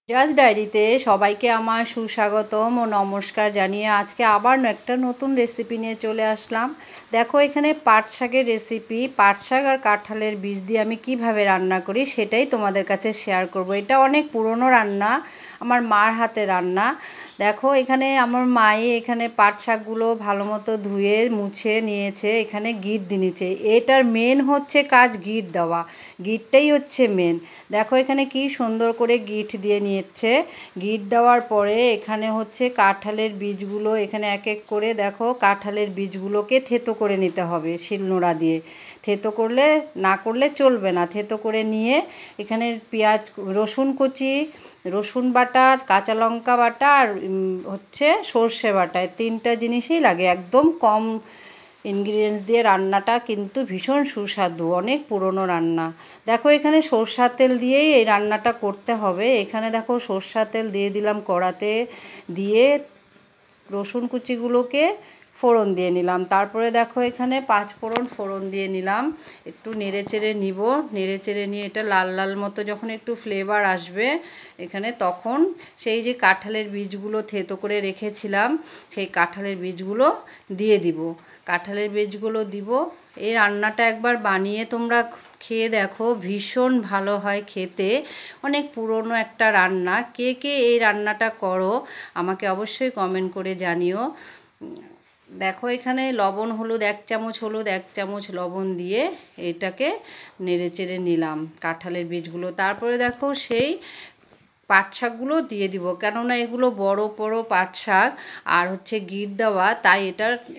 মিরাজ ডায়েরিতে সবাইকে আমার সুস্বাগতম ও নমস্কার জানিয়ে আজকে আবার একটা নতুন রেসিপি নিয়ে চলে আসলাম। দেখো এখানে পাট শাকের রেসিপি। পাট শাক আর কাঁঠালের বীজ দিয়ে আমি কিভাবে রান্না করি সেটাই তোমাদের কাছে শেয়ার করব। এটা অনেক পুরনো রান্না, আমার মার হাতে রান্না। দেখো এখানে আমার মায়ে এখানে পাট শাকগুলো ভালো মতো ধুয়ে মুছে নিয়েছে, এখানে গিট দিয়ে নিয়েছে। এটার মেন হচ্ছে কাজ গিট দেওয়া, গিটটাই হচ্ছে মেন। দেখো এখানে কি সুন্দর করে গিট দিয়ে নিয়েছে। গিট দেওয়ার পরে এখানে হচ্ছে কাঁঠালের বীজগুলো, এখানে এক এক করে দেখো কাঁঠালের বীজগুলোকে থেতো করে নিতে হবে শিলনোড়া দিয়ে। থেতো করলে না করলে চলবে না, থেতো করে নিয়ে এখানে পেঁয়াজ রসুন কুচি, রসুন বাটা, কাঁচা লঙ্কা বাটা আর হচ্ছে সর্ষে বাটা, তিনটা জিনিসই লাগে। একদম কম ইনগ্রিডিয়েন্টস দিয়ে রান্নাটা কিন্তু ভীষণ সুস্বাদু, অনেক পুরনো রান্না। দেখো এখানে সরষের তেল দিয়েই এই রান্নাটা করতে হবে। এখানে দেখো সরষের তেল দিয়ে দিলাম কড়াতে, দিয়ে রসুন কুচিগুলোকে ফোড়ন দিয়ে নিলাম। তারপরে দেখো এখানে 5 ফোড়ন ফোড়ন দিয়ে নিলাম। একটু নেড়ে চেড়ে নিব, নেড়ে চেড়ে নিয়ে এটা লাল লাল মতো যখন একটু ফ্লেভার আসবে এখানে, তখন সেই যে কাঁঠালের বীজগুলো থেতো করে রেখেছিলাম সেই কাঁঠালের বীজগুলো দিয়ে দিব। কাঁঠালের বীজগুলো দিব। এই রান্নাটা একবার বানিয়ে তোমরা খেয়ে দেখো, ভীষণ ভালো হয় খেতে। অনেক পুরনো একটা রান্না। কে কে এই রান্নাটা করো আমাকে অবশ্যই কমেন্ট করে জানিও। দেখো এখানে লবণ হলুদ 1 চামচ, হলুদ 1 চামচ লবণ দিয়ে এটাকে নেড়ে চেড়ে নিলাম কাঁঠালের বীজগুলো। তারপরে দেখো সেই পাট শাকগুলো দিয়ে দিব, কেননা এগুলো বড় বড় পাট শাক আর হচ্ছে গিট দেওয়া, তাই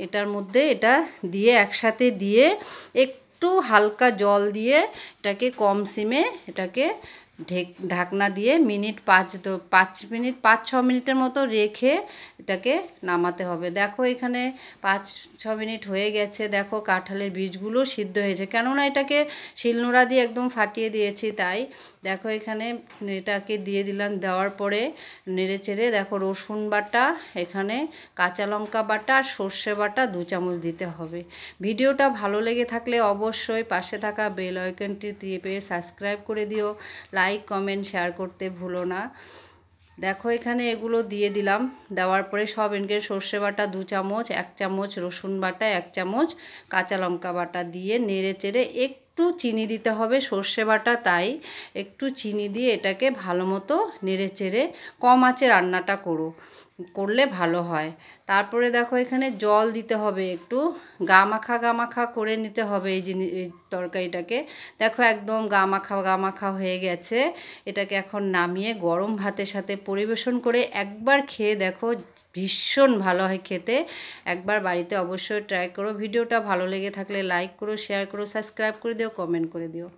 এটার মধ্যে এটা দিয়ে একসাথে দিয়ে একটু হালকা জল দিয়ে এটাকে কম সিমে এটাকে ঢাকনা দিয়ে 5-6 মিনিটের মতো রেখে এটাকে নামাতে হবে। দেখো এখানে 5-6 মিনিট হয়ে গেছে। দেখো কাঁঠালের বীজগুলো সিদ্ধ হয়েছে, কেননা এটাকে শিলনোড়া দিয়ে একদম ফাটিয়ে দিয়েছি তাই। দেখো এখানে এটাকে দিয়ে দিলাম, দেওয়ার পরে নেড়ে চেড়ে দেখো রসুন বাটা, এখানে কাঁচা লঙ্কা বাটা আর সর্ষে বাটা 2 চামচ দিতে হবে। ভিডিওটা ভালো লেগে থাকলে অবশ্যই পাশে থাকা বেল আইকনটি টিপে সাবস্ক্রাইব করে দিও, লাইক কমেন্ট শেয়ার করতে ভুলো না। দেখো এখানে এগুলো দিয়ে দিলাম, দেওয়ার পরে সব ইনগ্রেডিয়েন্ট সর্ষে বাটা 2 চামচ, 1 চামচ রসুন বাটা, 1 চামচ কাঁচা লঙ্কা বাটা দিয়ে নেড়ে চেড়ে একটু চিনি দিতে হবে, সর্ষে বাটা তাই একটু চিনি দিয়ে এটাকে ভালো মতো নেড়ে চেড়ে কম আঁচে রান্নাটা করলে ভালো হয়। তারপরে দেখো এখানে জল দিতে হবে, একটু গা মাখা করে নিতে হবে এই তরকারিটাকে। দেখো একদম গা মাখা হয়ে গেছে। এটাকে এখন নামিয়ে গরম ভাতের সাথে পরিবেশন করে একবার খেয়ে দেখো, ভীষণ ভালো হয় খেতে। একবার বাড়িতে অবশ্যই ট্রাই করো। ভিডিওটা ভালো লেগে থাকলে লাইক করো, শেয়ার করো, সাবস্ক্রাইব করে দিও, কমেন্ট করে দিও।